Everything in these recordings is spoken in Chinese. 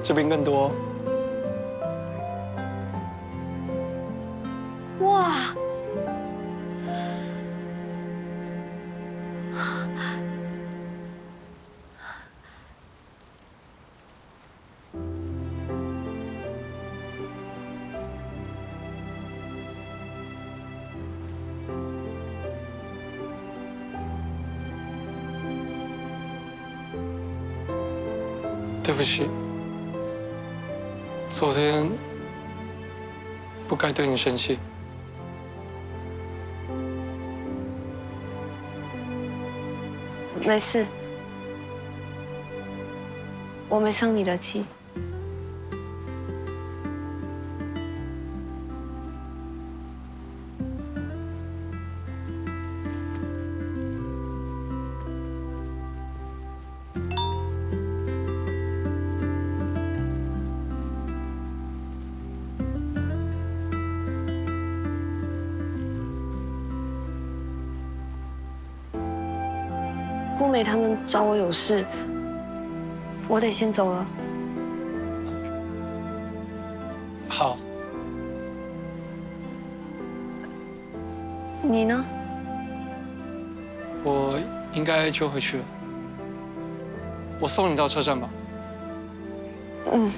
这边更多哦。哇！对不起，昨天不该对你生气。没事，我没生你的气。顾美他们找我有事，我得先走了。好，你呢？我应该就回去了。我送你到车站吧。嗯。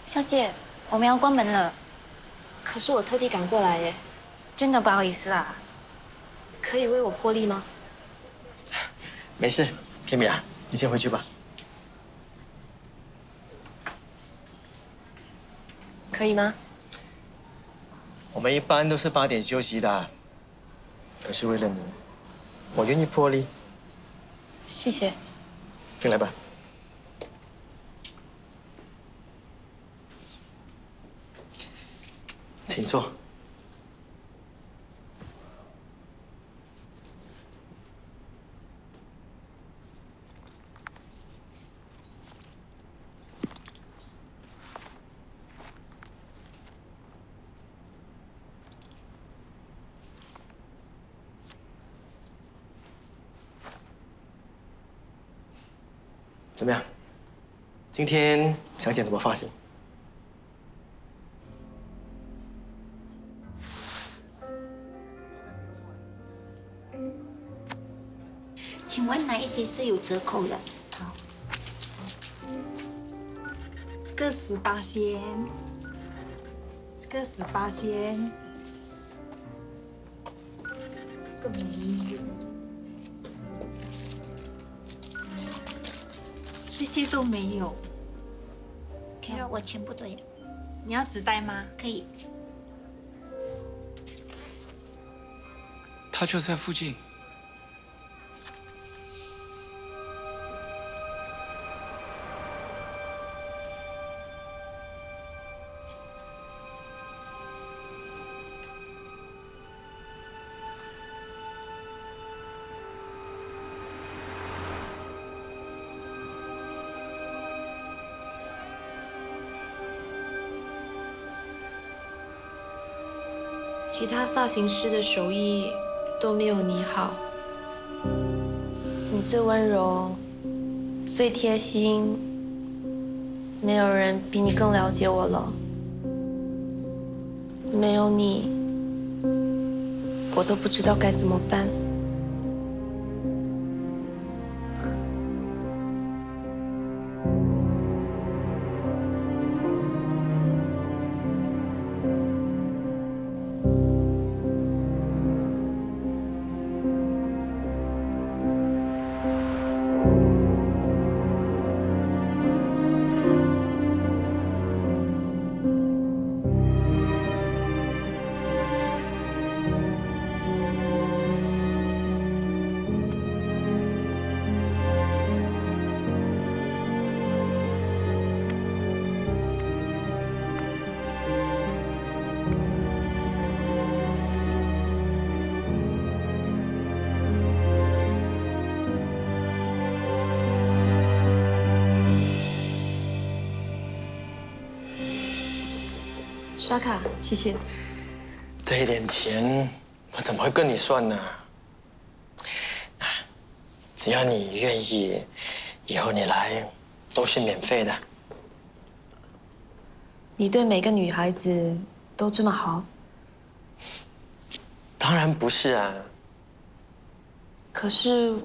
小姐，我们要关门了，可是我特地赶过来耶，真的不好意思啦。可以为我破例吗？没事，天米啊，你先回去吧。可以吗？我们一般都是8点休息的，可是为了你，我愿意破例。谢谢。进来吧。请坐。怎么样？今天想剪什么发型？请问哪一些是有折扣的？好，这个18仙，这个18仙，这个没有，这些都没有。可了，我钱不对了，你要纸袋吗？可以。他就在附近。其他发型师的手艺都没有你好，你最温柔，最贴心，没有人比你更了解我了。没有你，我都不知道该怎么办。刷卡，谢谢。这一点钱，我怎么会跟你算呢？只要你愿意，以后你来都是免费的。你对每个女孩子都这么好？当然不是啊。可是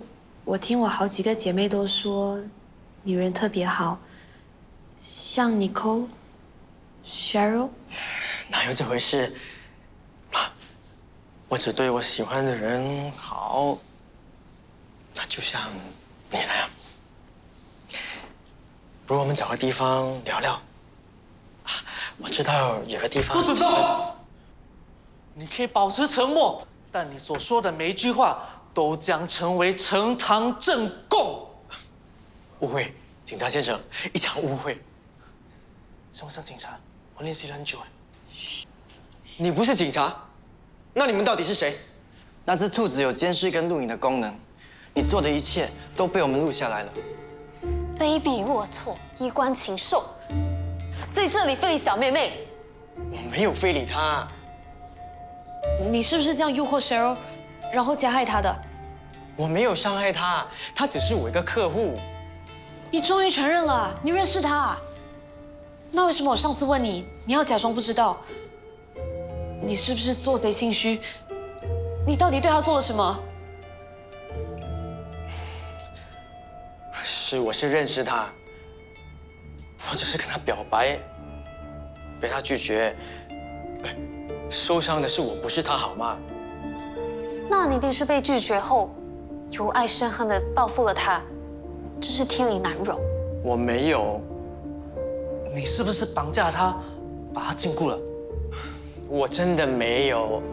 我听我好几个姐妹都说，你人特别好，像Nicole、Cheryl。哪有这回事？啊，我只对我喜欢的人好。那就像你那样。不如我们找个地方聊聊。啊，我知道有个地方。不准动！你可以保持沉默，但你所说的每一句话都将成为呈堂证供。误会，警察先生，一场误会。像不像警察？我练习了很久哎。你不是警察，那你们到底是谁？那只兔子有监视跟录影的功能，你做的一切都被我们录下来了。卑鄙龌龊，衣冠禽兽，在这里非礼小妹妹。我没有非礼她。你是不是这样诱惑 Cheryl， 然后加害她的？我没有伤害她，她只是我一个客户。你终于承认了，你认识她。那为什么我上次问你，你要假装不知道？你是不是做贼心虚？你到底对她做了什么？我是认识她，我只是跟她表白，被她拒绝。受伤的是我，不是她，好吗？那你一定是被拒绝后，由爱生恨的报复了他，真是天理难容。我没有。你是不是绑架他，把他禁锢了？我真的没有。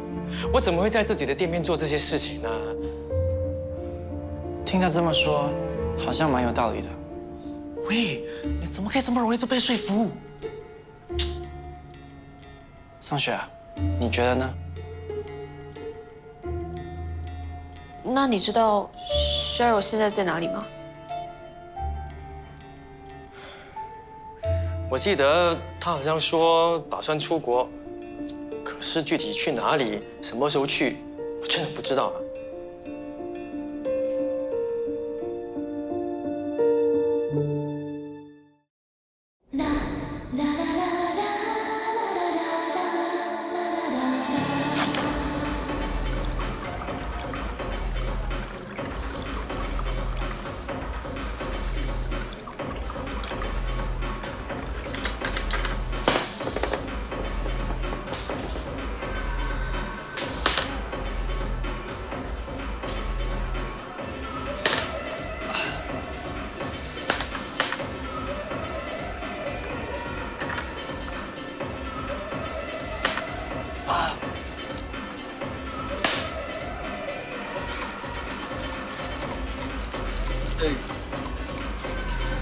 我怎么会在自己的店面做这些事情呢？听他这么说，好像蛮有道理的。喂，你怎么可以这么容易就被说服？尚雪啊，你觉得呢？那你知道 Cheryl 现在在哪里吗？我记得她好像说打算出国，可是具体去哪里、什么时候去，我真的不知道啊。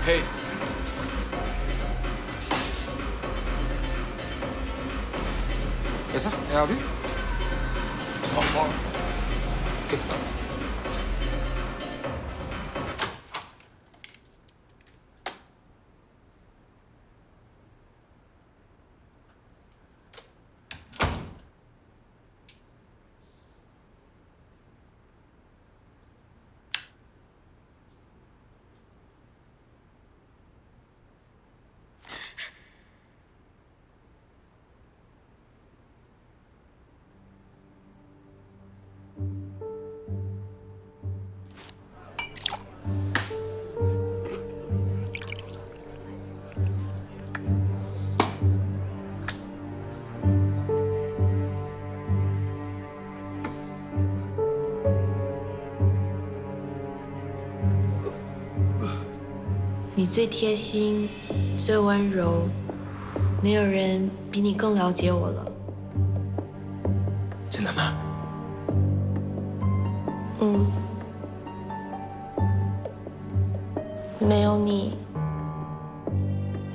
嘿，कैसा है अभी ओके你最贴心，最温柔，没有人比你更了解我了。真的吗？嗯，没有你，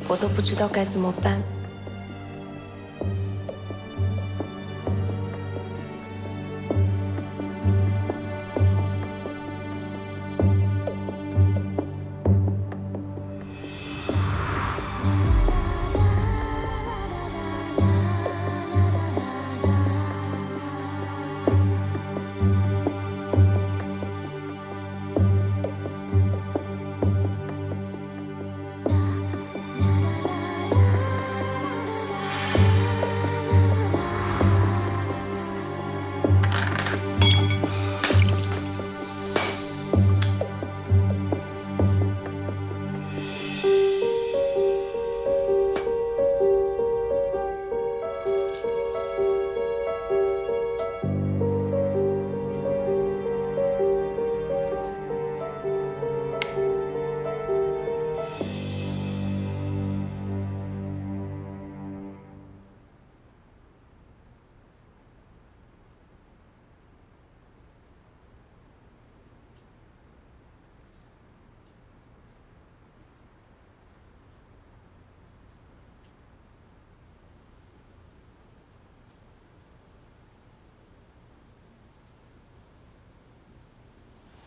我都不知道该怎么办。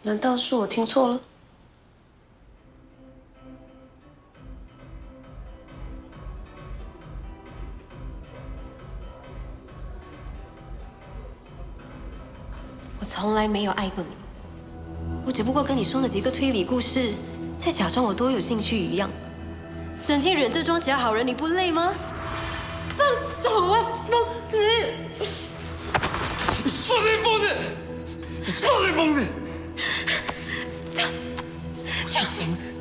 难道是我听错了？我从来没有爱过你，我只不过跟你说了几个推理故事，在假装我多有兴趣一样。整天忍着装假好人，你不累吗？放手啊，疯子！你说谁疯子？你说谁疯子？疯子！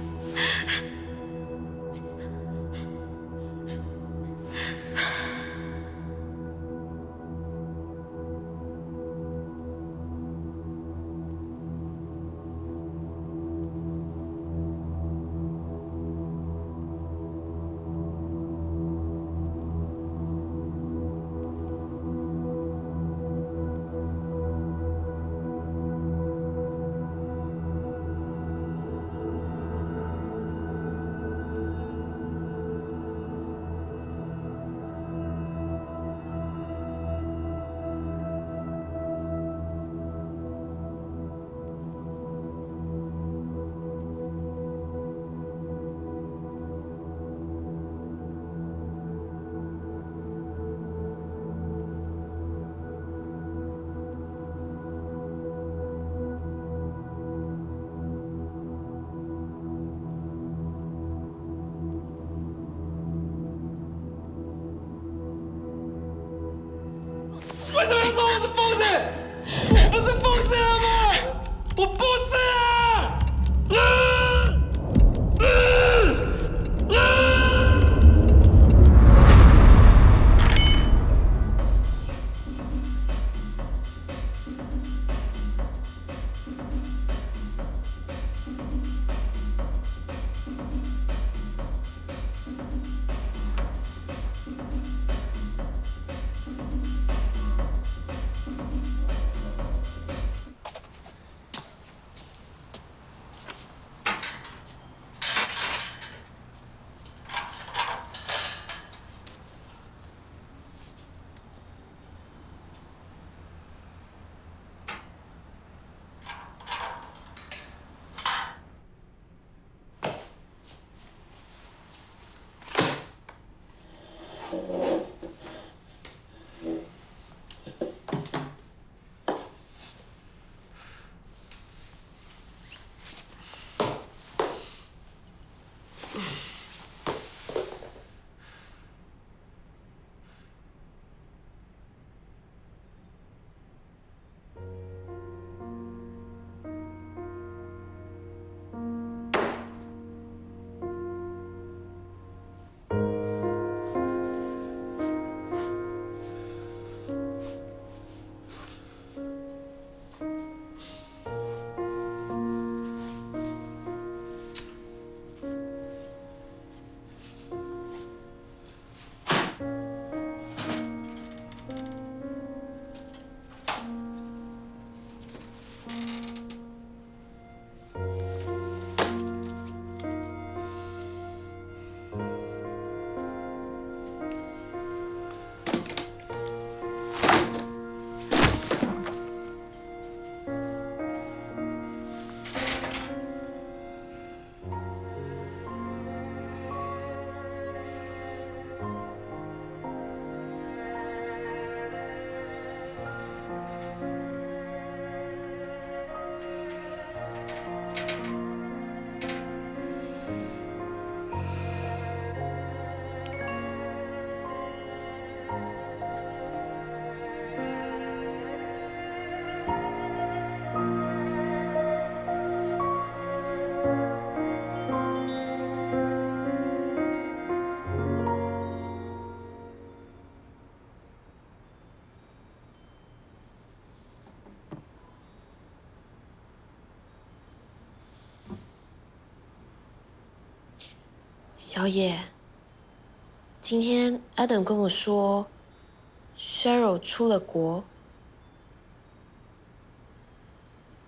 为什么要说我是疯子？我不是疯子好吗？我不是啊！小野，今天 Adam 跟我说 ，Cheryl 出了国。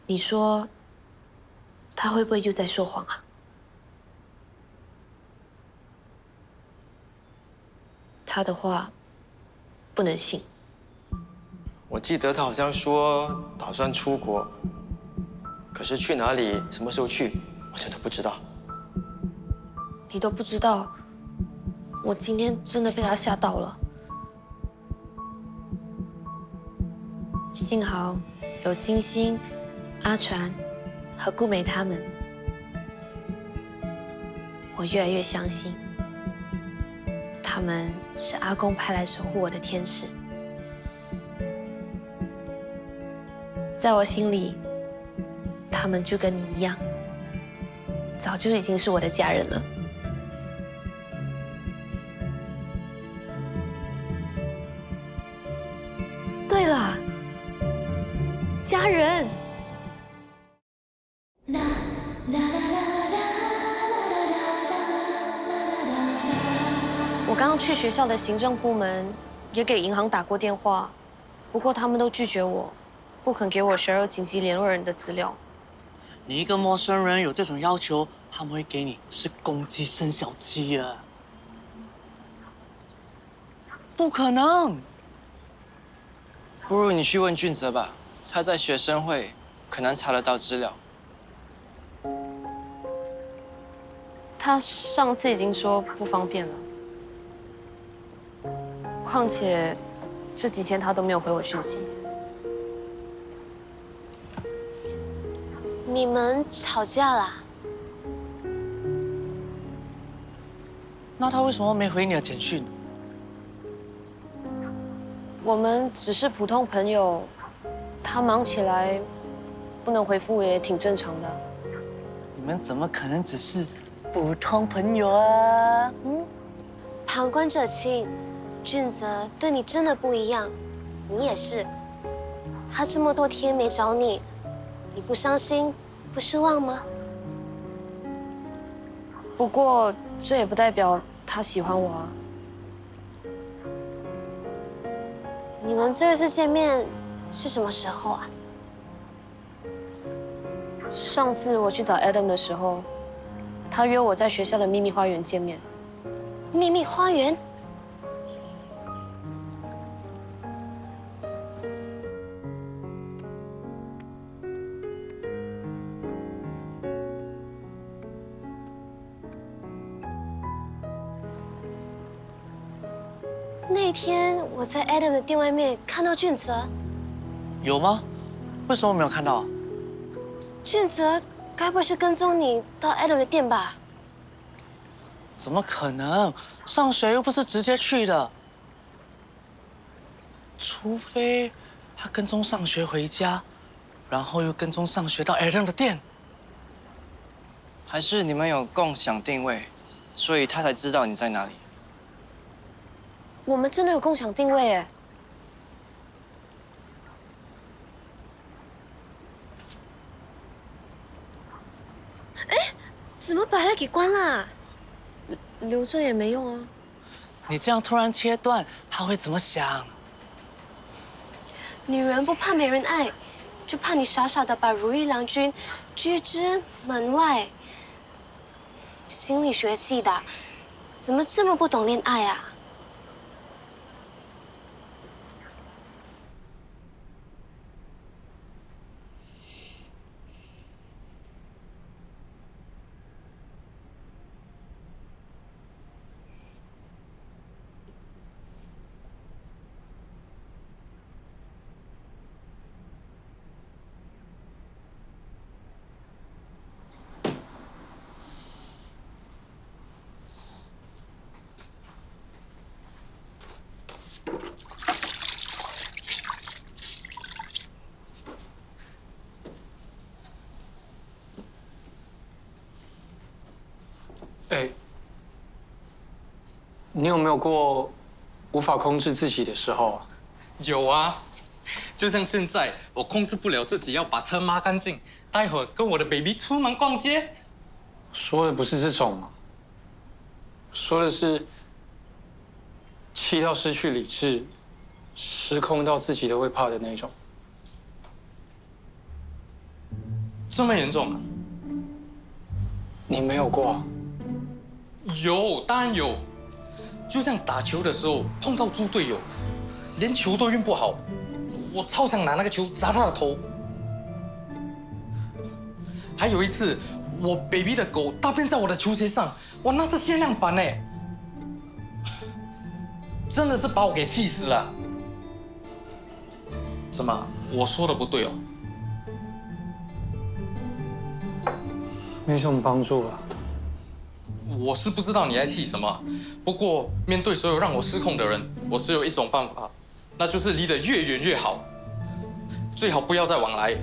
你说他会不会又在说谎啊？他的话不能信。我记得他好像说打算出国，可是去哪里、什么时候去，我真的不知道。你都不知道，我今天真的被他吓到了。幸好有金星、阿传和顾美他们，我越来越相信，他们是阿公派来守护我的天使。在我心里，他们就跟你一样，早就已经是我的家人了。对了，家人。我刚刚去学校的行政部门，也给银行打过电话，不过他们都拒绝我，不肯给我Cheryl紧急联络人的资料。你一个陌生人有这种要求，他们会给你是公鸡生小鸡啊！不可能！不如你去问俊泽吧，他在学生会，可能查得到资料。他上次已经说不方便了，况且这几天他都没有回我讯息。你们吵架啦？那他为什么没回你的简讯？我们只是普通朋友，他忙起来不能回复我也挺正常的。你们怎么可能只是普通朋友啊？旁观者清，俊泽对你真的不一样，你也是。他这么多天没找你，你不伤心、不失望吗？不过这也不代表他喜欢我啊。你们最后一次见面是什么时候啊？上次我去找 Adam 的时候，他约我在学校的秘密花园见面。秘密花园？那天我在 Adam 的店外面看到俊泽，有吗？为什么没有看到？俊泽该不会是跟踪你到 Adam 的店吧？怎么可能？上学又不是直接去的，除非他跟踪上学回家，然后又跟踪上学到 Adam 的店。还是你们有共享定位，所以他才知道你在哪里？我们真的有共享定位哎。怎么把他给关了？留着也没用啊。你这样突然切断，他会怎么想？女人不怕没人爱，就怕你傻傻的把如意郎君拒之门外。心理学系的，怎么这么不懂恋爱啊？哎，你有没有过无法控制自己的时候啊？有啊，就像现在，我控制不了自己要把车抹干净，待会儿跟我的 baby 出门逛街。说的不是这种啊，说的是气到失去理智，失控到自己都会怕的那种。这么严重啊？你没有过啊？有，当然有。就像打球的时候碰到猪队友，连球都运不好，我超想拿那个球砸他的头。还有一次，我 baby 的狗大便在我的球鞋上，哇，那是限量版哎，真的是把我给气死了。怎么，我说的不对哦？没什么帮助了。我是不知道你在气什么，不过面对所有让我失控的人，我只有一种办法，那就是离得越远越好，最好不要再往来。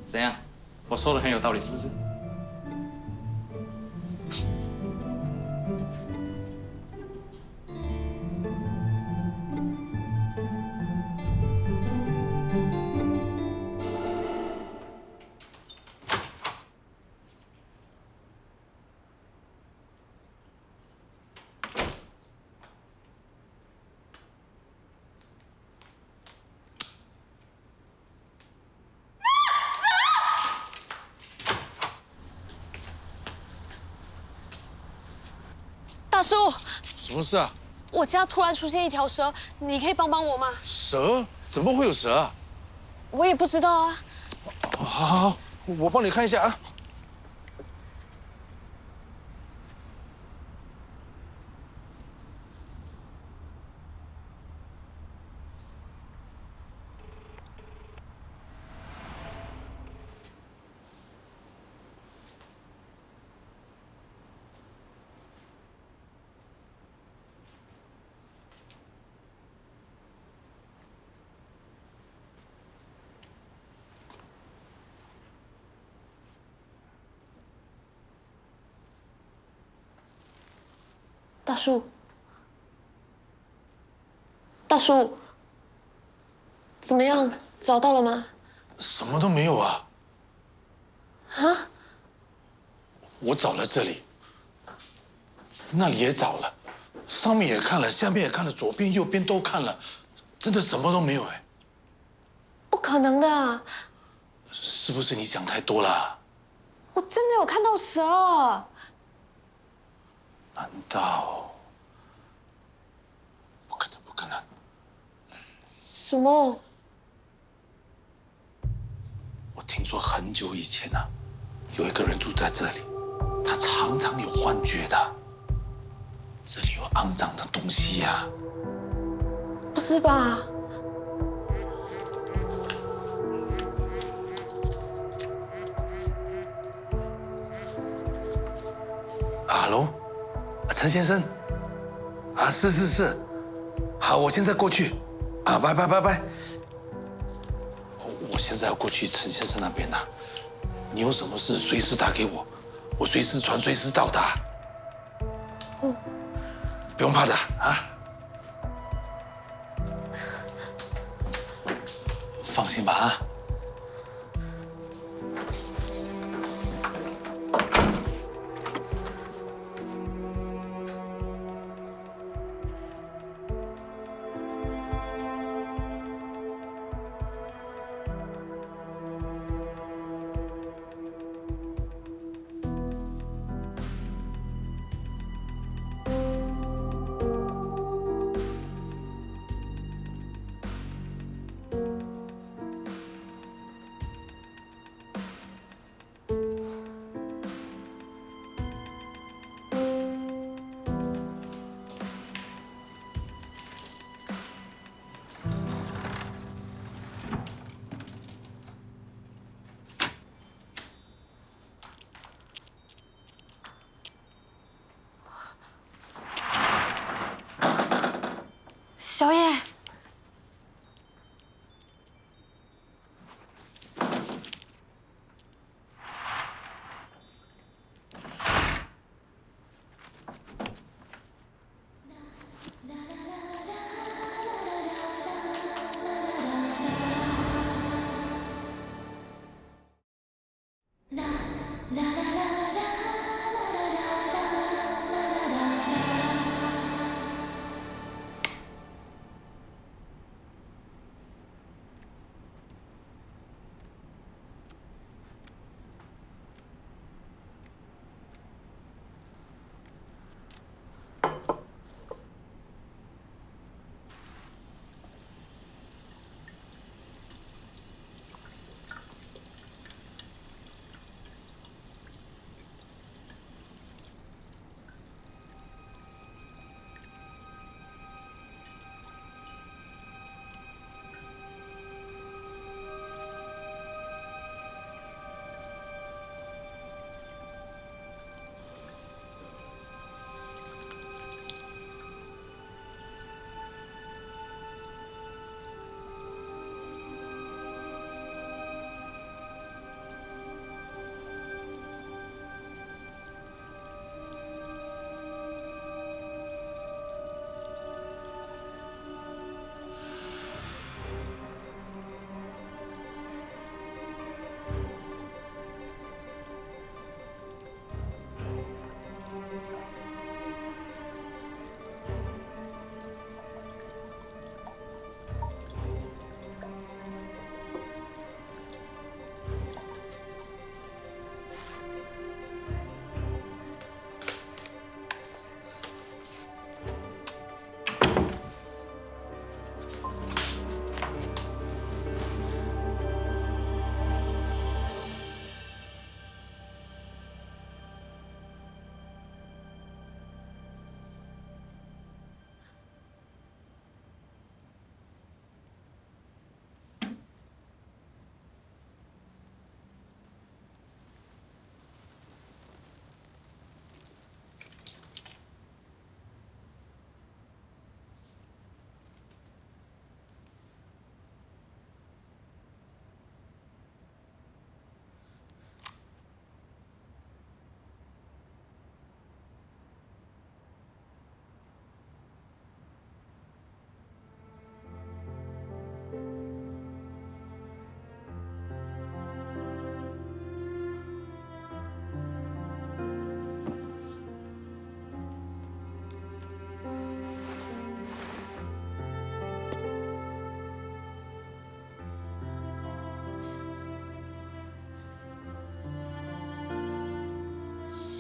怎样？我说的很有道理，是不是？大叔，什么事啊？我家突然出现一条蛇，你可以帮帮我吗？蛇？怎么会有蛇啊？我也不知道啊。好，好，好，我帮你看一下啊。大叔，大叔，怎么样？找到了吗？什么都没有啊！啊？我找了这里，那里也找了，上面也看了，下面也看了，左边右边都看了，真的什么都没有哎！不可能的！是不是你想太多了？我真的有看到蛇。难道？不可能，不可能！什么？我听说很久以前啊，有一个人住在这里，他常常有幻觉的。这里有肮脏的东西呀！不是吧？哈喽，陈先生，啊，是，好，我现在过去，啊，拜。我现在要过去陈先生那边呐，你有什么事随时打给我，我随时传，随时到达。不用怕的啊，放心吧啊。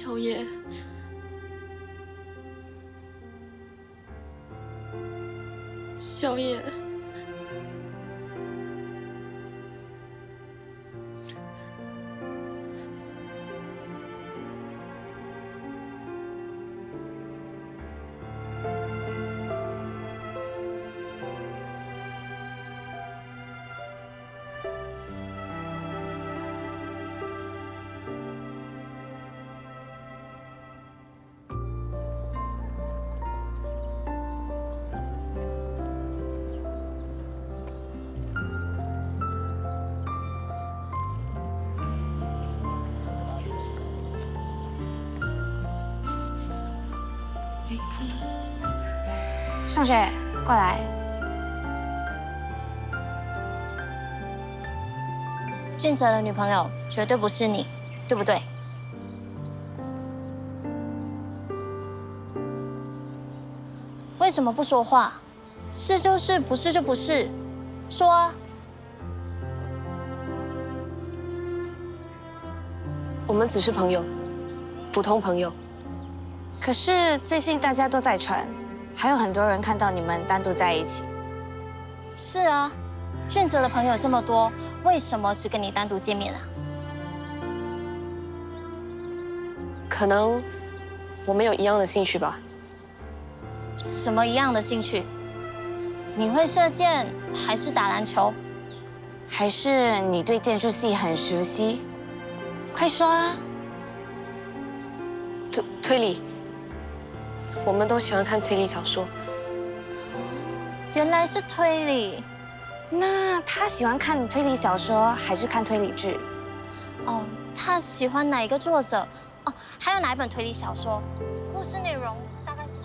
小野，小野，尚雪，过来。俊泽的女朋友绝对不是你，对不对？为什么不说话？是就是，不是就不是，说啊！我们只是朋友，普通朋友。可是最近大家都在传，还有很多人看到你们单独在一起。是啊，俊泽的朋友这么多，为什么只跟你单独见面啊？可能我们有一样的兴趣吧。什么一样的兴趣？你会射箭，还是打篮球？还是你对建筑系很熟悉？快说啊！推理，我们都喜欢看推理小说。原来是推理。那他喜欢看推理小说，还是看推理剧？哦，他喜欢哪一个作者？哦，还有哪一本推理小说？故事内容大概是说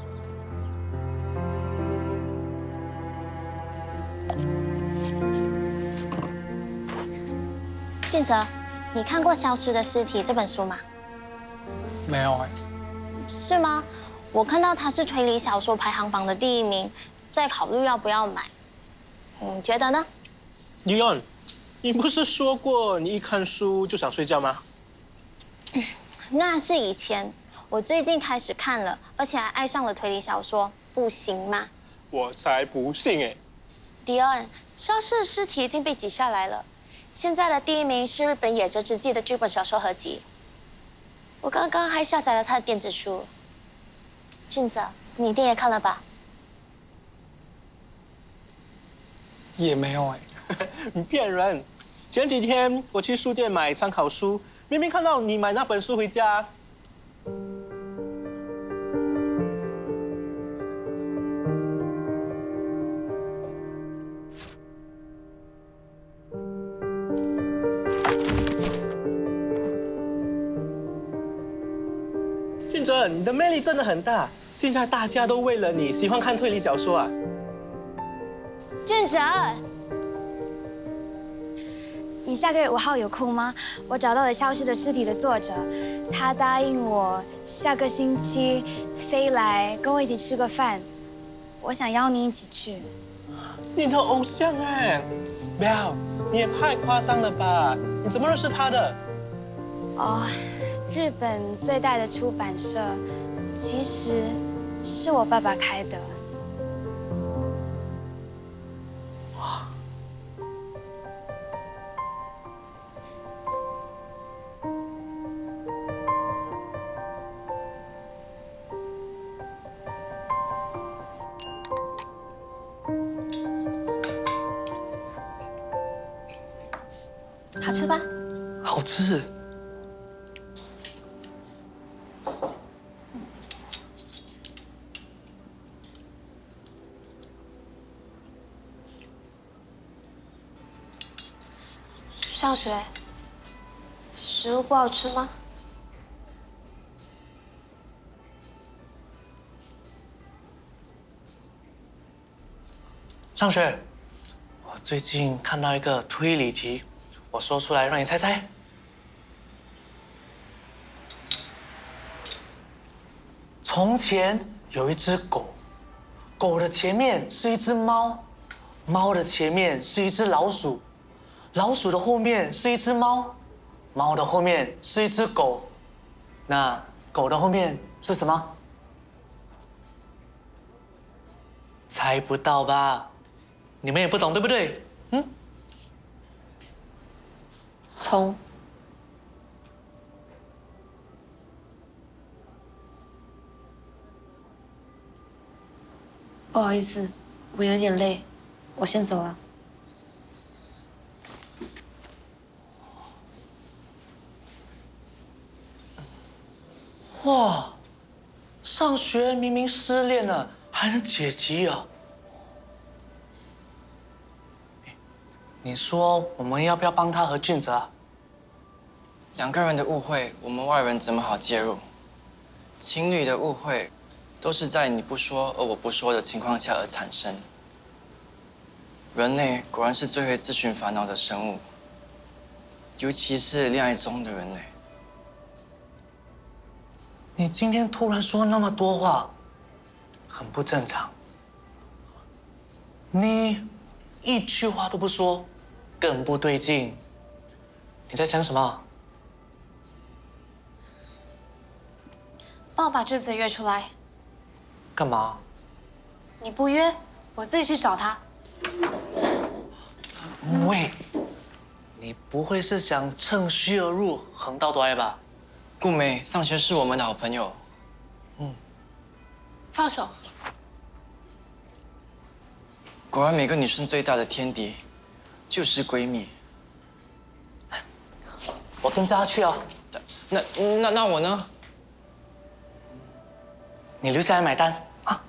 俊泽，你看过《消失的尸体》这本书吗？没有哎。是吗？我看到它是推理小说排行榜的第1名，在考虑要不要买。你觉得呢？李恩，你不是说过你一看书就想睡觉吗？那是以前，我最近开始看了，而且还爱上了推理小说，不行吗？我才不信哎！迪恩，《消失的尸体》已经被挤下来了，现在的第1名是日本野泽直纪的剧本小说合集。我刚刚还下载了他的电子书。俊泽，你一定也看了吧？也没有哎。你骗人！前几天我去书店买参考书，明明看到你买那本书回家。俊哲，你的魅力真的很大，现在大家都为了你喜欢看推理小说啊。俊哲，你下个月5号有空吗？我找到了《消失的尸体》的作者，他答应我下个星期飞来跟我一起吃个饭，我想邀你一起去。你的偶像哎，不要，你也太夸张了吧？你怎么认识他的？哦，日本最大的出版社，其实是我爸爸开的。好吃吧？好吃。上学，食物不好吃吗？上学，我最近看到一个推理题，我说出来让你猜猜。从前有一只狗，狗的前面是一只猫，猫的前面是一只老鼠，老鼠的后面是一只猫，猫的后面是一只狗。那狗的后面是什么？猜不到吧？你们也不懂，对不对？嗯？葱。不好意思，我有点累，我先走了。哇，上学明明失恋了，还能解题啊？你说我们要不要帮他和俊泽啊？两个人的误会，我们外人怎么好介入？情侣的误会，都是在你不说而我不说的情况下而产生。人类果然是最会自寻烦恼的生物，尤其是恋爱中的人类。你今天突然说那么多话，很不正常。你一句话都不说，更不对劲。你在想什么？帮我把俊泽约出来。干嘛？你不约，我自己去找他。喂，你不会是想趁虚而入，横刀夺爱吧？顾梅，上学是我们的好朋友。放手。果然，每个女生最大的天敌就是闺蜜。我跟着他去啊。那我呢？你留下来买单啊。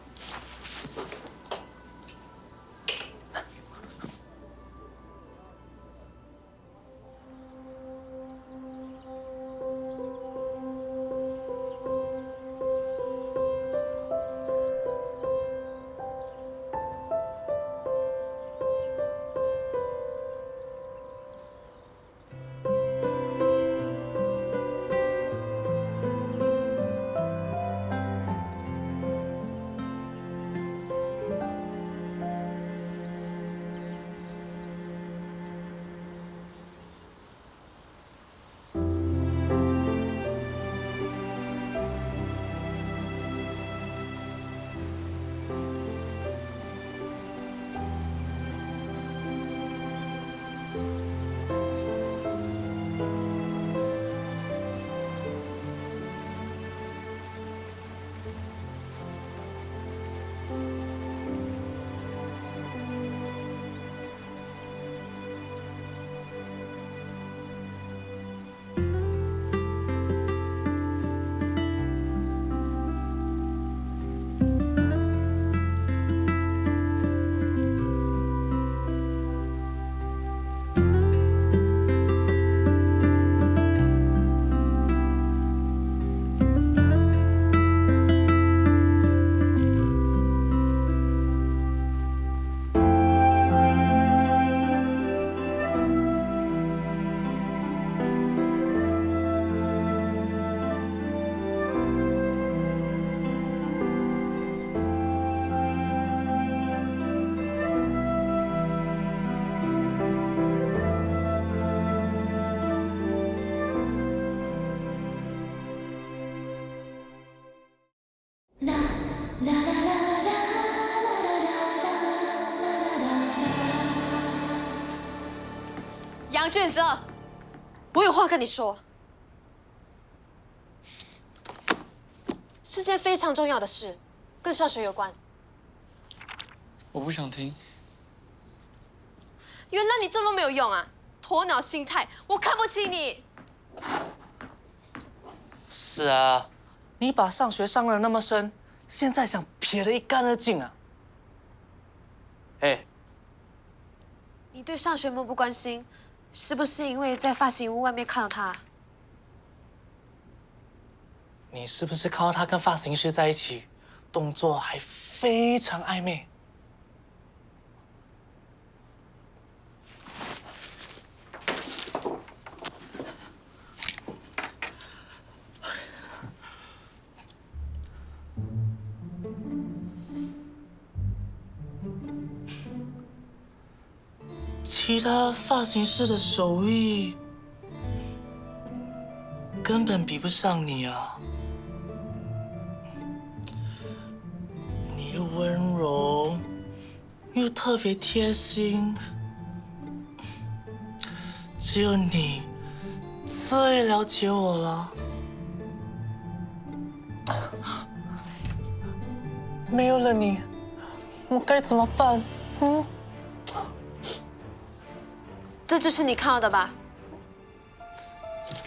杨俊泽，我有话跟你说，是件非常重要的事，跟上学有关。我不想听。原来你这么没有用啊！鸵鸟心态，我看不起你。是啊，你把上学伤得那么深，现在想撇得一干二净啊！哎，你对上学漠不关心，是不是因为在发型屋外面看到他？你是不是看到他跟发型师在一起，动作还非常暧昧？其他发型师的手艺根本比不上你啊！温柔，又特别贴心，只有你最了解我了。没有了你，我该怎么办？这就是你看到的吧？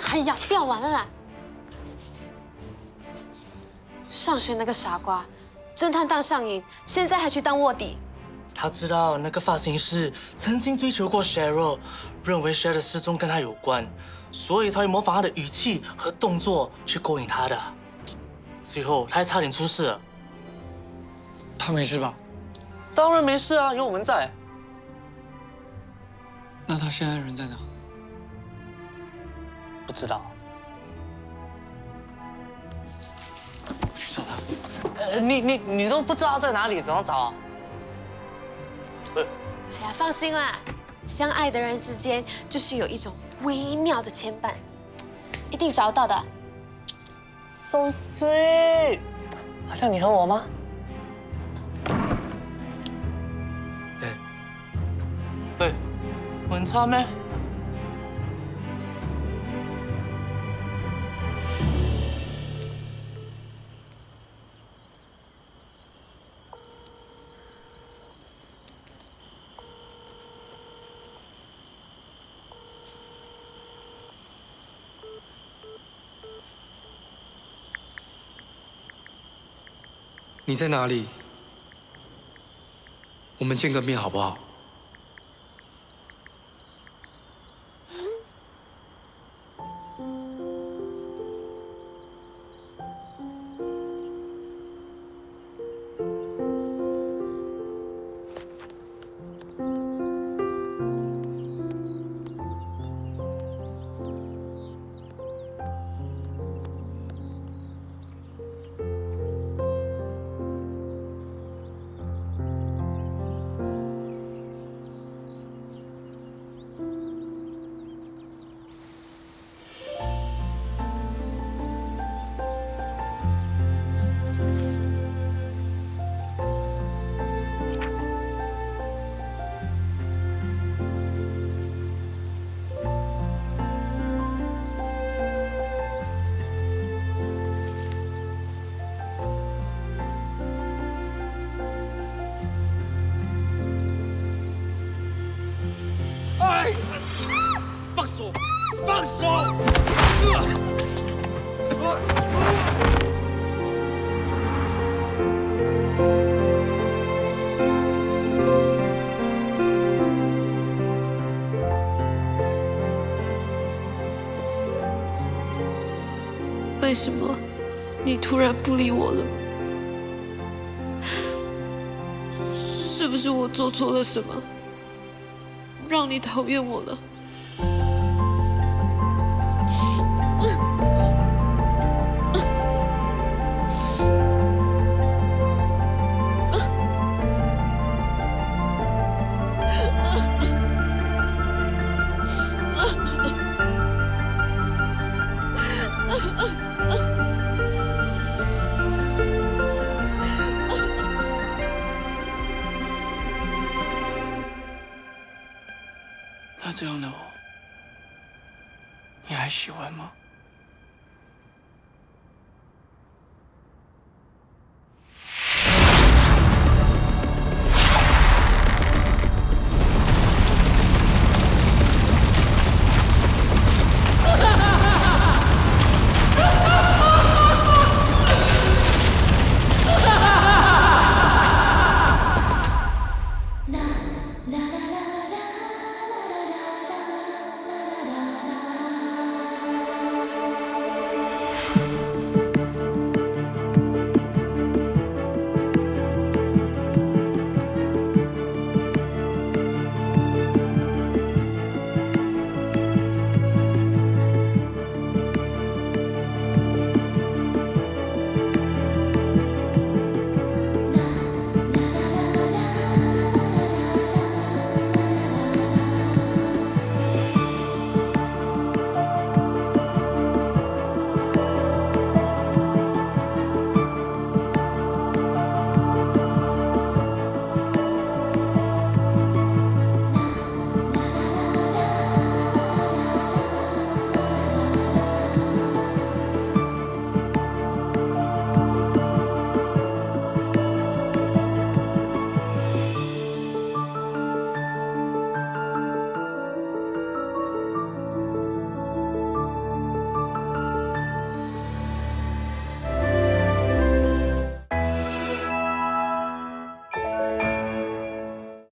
哎呀，不要玩了啦！上学那个傻瓜，侦探当上瘾，现在还去当卧底。他知道那个发型师曾经追求过 Cheryl， 认为 Cheryl 的失踪跟他有关，所以才会模仿他的语气和动作去勾引他的。最后他还差点出事了。他没事吧？当然没事啊，有我们在。那他现在人在哪？不知道。去找他。你都不知道他在哪里，怎么找啊？哎呀，放心啦，相爱的人之间就是有一种微妙的牵绊，一定找到的。So sweet， 好像你和我吗？喂，吻差咩？你在哪里？我们见个面好不好？放手！放手！为什么你突然不理我了？是不是我做错了什么，让你讨厌我了？那这样的我，你还喜欢吗？